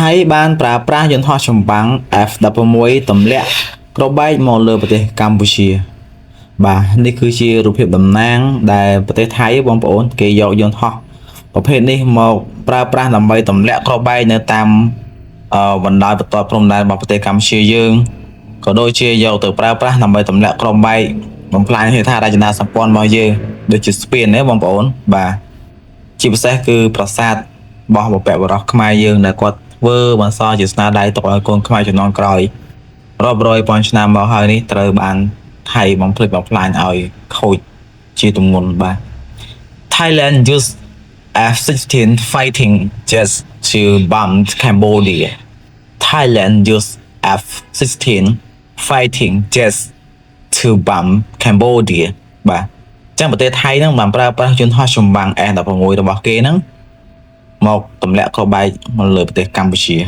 ថៃបានប្រើប្រាស់យន្តហោះចម្បាំង F-16 ទម្លាក់គ្រាប់បែកមកលើប្រទេសកម្ពុជាបាទនេះគឺជារូបភាពតំណាងដែលប្រទេសថៃបងប្អូនគេយកយន្តហោះប្រភេទនេះមកប្រើប្រាស់ដើម្បីទម្លាក់គ្រាប់បែកនៅតាមបណ្ដោយបន្ទាត់ព្រំដែនរបស់ប្រទេសកម្ពុជាយើងក៏ដូចជាយកទៅប្រើប្រាស់ដើម្បីទម្លាក់គ្រាប់បែកបំផ្លាញហេដ្ឋារចនាសម្ព័ន្ធរបស់យើងដូចជាស្ពានណាបងប្អូនបាទជាពិសេសគឺប្រាសាទរបស់បុព្វបុរសខ្មែរយើងដែលគាត់ធ្វើបន្សល់ជាស្នាដៃទុកឲ្យកូនខ្មែរជំនាន់ក្រោយរាប់រយពាន់ឆ្នាំមកហើយនេះត្រូវបានថៃបំផ្លិចបំផ្លាញឲ្យខូចជាទម្ងន់បាទ Thailand used F-16 fighting jets to bomb Cambodia. Thailand used F-16 fighting jets to bomb Cambodia បាទចឹងប្រទេសថៃហ្នឹងបានប្រើប្រាស់យន្តហោះចម្បាំង F-16 របស់គេហ្នឹងមកទម្លាក់គ្រាប់បែកមកលើប្រទេសកម្ពុជា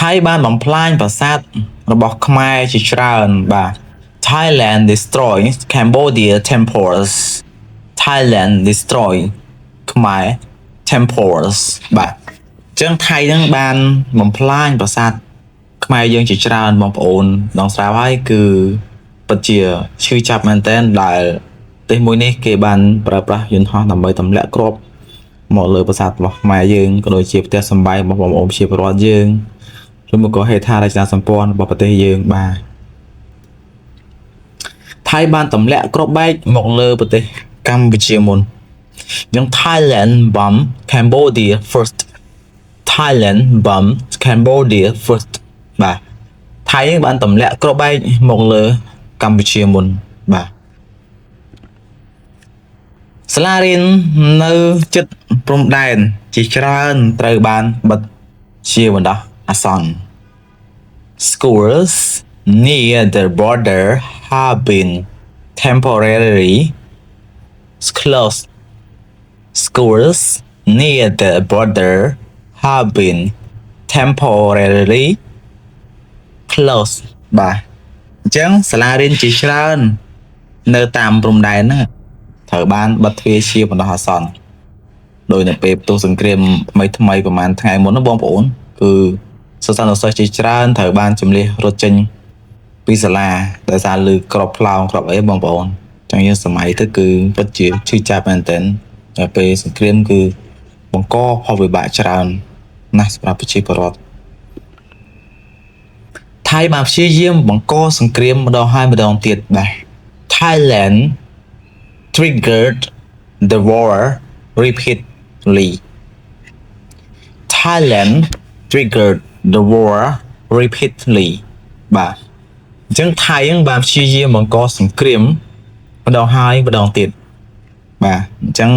ថៃបានបំផ្លាញប្រាសាទរបស់ខ្មែរជាច្រើនបាទ Thailand destroys Cambodia temples Thailand destroy Khmer temples បាទអញ្ចឹងថៃហ្នឹងបានបំផ្លាញប្រាសាទខ្មែរយើងជាច្រើនបងប្អូនដងស្រាវហើយគឺពិតជាឈឺចាប់មែនទែនដែលប្រទេសមួយនេះគេបានប្រើប្រាស់យន្តហោះដើម្បីទម្លាក់គ្រាប់មកលើប្រាសាទរបស់ខ្មែរយើងក៏ដូចជាផ្ទះសម្បែងរបស់បងប្អូនប្រជាពលរដ្ឋយើងឬមកក៏ហេដ្ឋារចនាសម្ព័ន្ធរបស់ប្រទេសយើងបាទថៃបានទម្លាក់គ្រាប់បែកមកលើប្រទេសកម្ពុជាមុនយ៉ាង Thailand bomb Cambodia first Thailand bomb Cambodia first បាទថៃបានទម្លាក់គ្រាប់បែកមកលើកម្ពុជាមុនបាទសាលារៀននៅជិតព្រំដែនជាច្រើនត្រូវបានបិទជាបណ្ដោះអាសន្ន Schools near the border have been temporarily closed. Schools near the border have been temporarily closed បាទអញ្ចឹងសាលារៀនជាច្រើននៅតាមព្រំដែនហ្នឹងត្រូវបានបិទទ្វារជាបណ្ដោះអាសន្នដោយនៅពេលផ្ទុះសង្គ្រាមថ្មីប្រហែលថ្ងៃមុនណាបងប្អូនគឺសិស្សានុសិស្សជាច្រើនត្រូវបានចម្លៀសរត់ចេញពីសាលាដោយសារលឺក្របផ្លោងក្របអីបងប្អូនអញ្ចឹងយើងសម័យទៅគឺពិតជាឈឺចាប់មែនទែនតែពេលសង្គ្រាមគឺបង្កផលវិបាកច្រើនណាស់សម្រាប់ប្រជាពលរដ្ឋថៃបានព្យាយាមបង្កសង្គ្រាមម្ដងហើយម្ដងទៀតបាទ Thailand triggered the war repeatedly. Thailand triggered the war repeatedly. បាទអញ្ចឹងថៃហ្នឹងបានព្យាយាមបង្កសង្គ្រាមម្ដងហើយម្ដងទៀតបាទអញ្ចឹង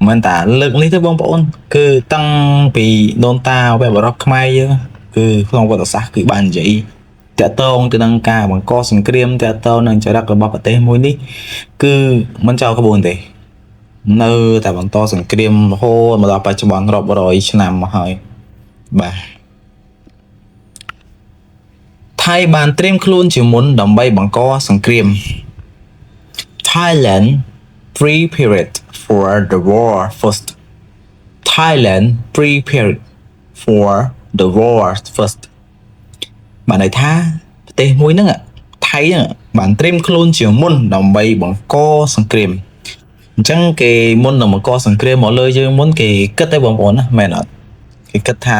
មិនតាលើកនេះទេបងប្អូនគឺតាំងពីដូនតាវប្បរដ្ឋខ្មែរយើងគឺក្នុងវត្តសាស្ត្រគឺបាននិយាយតកតងទៅនឹងការបង្កសង្គ្រាមតកតងនឹងចរិតរបស់ប្រទេសមួយនេះគឺមិនចោលក្បួនទេនៅតែបន្តសង្គ្រាមរហូតមកដល់បច្ចុប្បន្នរាប់រយឆ្នាំមកហើយបាទថៃបានត្រៀមខ្លួនជាមុនដើម្បីបង្កសង្គ្រាម Thailand prepared for the war first Thailand prepared for the war first បានន័យថាប្រទេសមួយហ្នឹងថៃហ្នឹងបានត្រៀមខ្លួនជាមុនដើម្បីបង្កសង្គ្រាមអញ្ចឹងគេមុននឹងបង្កសង្គ្រាមមកលើយើងមុនគេគិតទេបងប្អូនណាមែនអត់គេគិតថា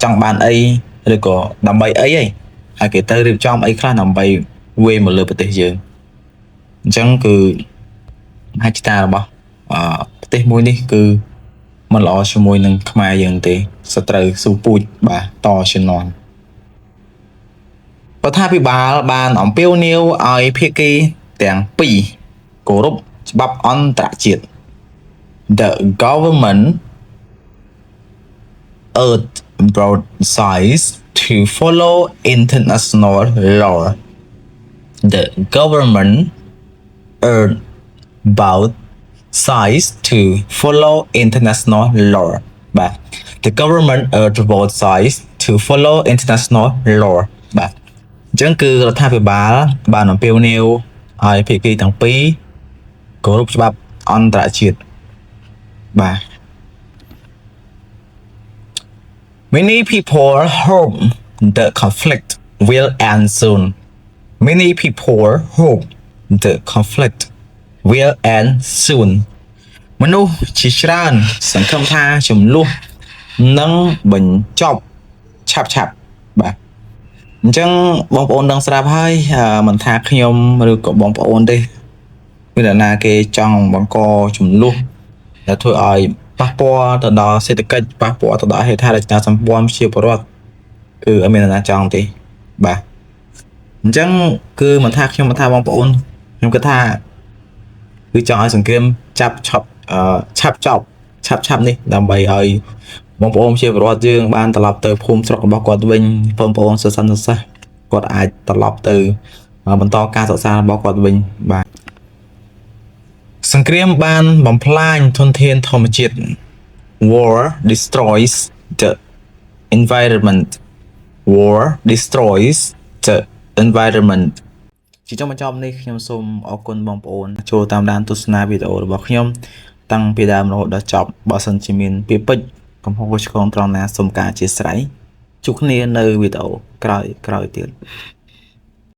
ចង់បានអីឬក៏ដើម្បីអីហើយគេទៅរៀបចំអីខ្លះដើម្បីវាយមកលើប្រទេសយើងអញ្ចឹងគឺមហិច្ឆតារបស់ប្រទេសមួយនេះគឺមិនល្អជាមួយនឹងខ្មែរយើងទេសត្រូវស៊ូពូជបាទតជំនាន់រដ្ឋាភិបាលបានអំពាវនាវឲ្យភាគីទាំងពីរគោរពច្បាប់អន្តរជាតិ The government urged both sides to follow international law. The government urged both sides to follow international law. But the government urged both sides to follow international law. បាទអញ្ចឹងគឺរដ្ឋាភិបាលបានអំពាវនាវឲ្យភាគីទាំងពីរគោរពច្បាប់អន្តរជាតិបាទ Many people hope the conflict will end soon. Many people hope the conflict will end soon. មនុស្សជាច្រើនសង្ឃឹមថាចំនួននឹងបញ្ចប់ឆាប់បាទអញ្ចឹងបងប្អូនដឹងស្រាប់ហើយមិនថាខ្ញុំឬក៏បងប្អូនទេមានអ្នកណាគេចង់បង្កចំនួនដែលធ្វើឲ្យប៉ះពាល់ទៅដល់សេដ្ឋកិច្ចប៉ះពាល់ទៅដល់ហេដ្ឋារចនាសម្ព័ន្ធជាពលរដ្ឋគឺអត់មានអ្នកណាចង់ទេបាទអញ្ចឹងគឺមិនថាខ្ញុំមិនថាបងប្អូនខ្ញុំគិតថាគឺចង់ឲ្យសង្គ្រាមឆាប់ចប់នេះដើម្បីឲ្យបងប្អូនជាពលរដ្ឋយើងបានត្រឡប់ទៅភូមិស្រុករបស់គាត់វិញបងប្អូនសិស្សគាត់អាចត្រឡប់ទៅបន្តការសិក្សារបស់គាត់វិញបាទសង្គ្រាមបានបំផ្លាញធនធានធម្មជាតិ War destroys the environment War destroys the environment ជាចុងបញ្ចប់នេះខ្ញុំសូមអរគុណបងប្អូនចូលតាមដានទស្សនាវីដេអូរបស់ខ្ញុំតាំងពីដើមរហូតដល់ចប់បើសិនជាមានពាក្យពេចន៍កំហុសឆ្គងត្រង់ណាសូមការអធិស្ឋានជួបគ្នានៅវីដេអូក្រោយទៀត